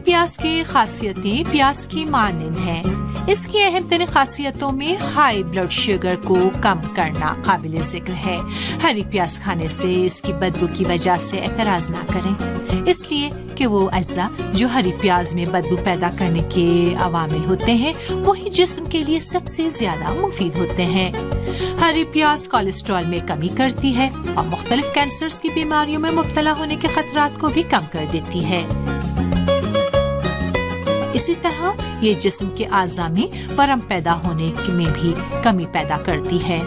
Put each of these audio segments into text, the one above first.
پیاز کی خاصیتیں پیاز کی مانند ہیں۔ اس کی اہم ترین خاصیتوں میں ہائی بلڈ شوگر کو کم کرنا قابل ذکر ہے۔ ہری پیاز کھانے سے اس کی بدبو کی وجہ سے اعتراض نہ کریں، اس لیے کہ وہ اجزاء جو ہری پیاز میں بدبو پیدا کرنے کے عوامل ہوتے ہیں وہی جسم کے لیے سب سے زیادہ مفید ہوتے ہیں۔ ہری پیاز کولیسٹرول میں کمی کرتی ہے اور مختلف کینسرز کی بیماریوں میں مبتلا ہونے کے خطرات کو بھی کم کر دیتی ہے۔ اسی طرح یہ جسم کے اعضاء میں ورم پیدا ہونے میں بھی کمی پیدا کرتی ہے۔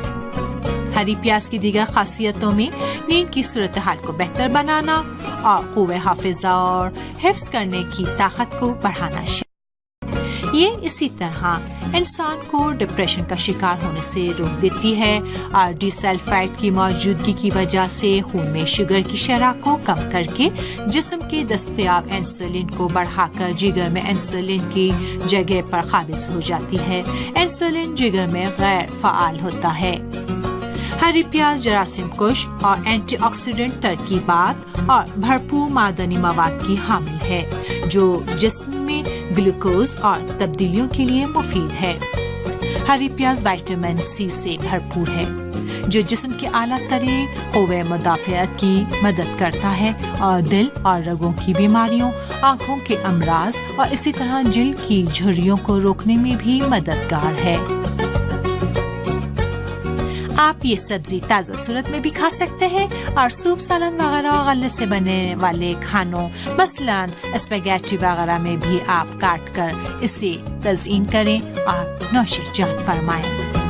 ہری پیاز کی دیگر خاصیتوں میں نیند کی صورتحال کو بہتر بنانا اور قوت حافظہ اور حفظ کرنے کی طاقت کو بڑھانا شامل۔ یہ اسی طرح انسان کو ڈپریشن کا شکار ہونے سے روک دیتی ہے اور ڈی سلفائڈ کی موجودگی کی وجہ سے خون میں شوگر کی شرح کو کم کر کے جسم کے دستیاب انسولین کو بڑھا کر جگر میں انسولین کی جگہ پر قابض ہو جاتی ہے۔ انسولین جگر میں غیر فعال ہوتا ہے۔ ہری پیاز جراثیم کش اور اینٹی آکسیڈنٹ ترکیبات اور بھرپور معدنی مواد کی حامل ہے جو جسم میں گلوکوز اور تبدیلیوں کے لیے مفید ہے۔ ہری پیاز وٹامن سی سے بھرپور ہے جو جسم کے اعلیٰ ترین قوت مدافعت کی مدد کرتا ہے اور دل اور رگوں کی بیماریوں، آنکھوں کے امراض اور اسی طرح جلد کی جھریوں کو روکنے میں بھی مددگار ہے۔ آپ یہ سبزی تازہ صورت میں بھی کھا سکتے ہیں اور سوپ، سالن وغیرہ غلے سے بنے والے کھانوں مثلاً اسپیگیٹی وغیرہ میں بھی آپ کاٹ کر اسے تزئین کریں اور نوش جان فرمائیں۔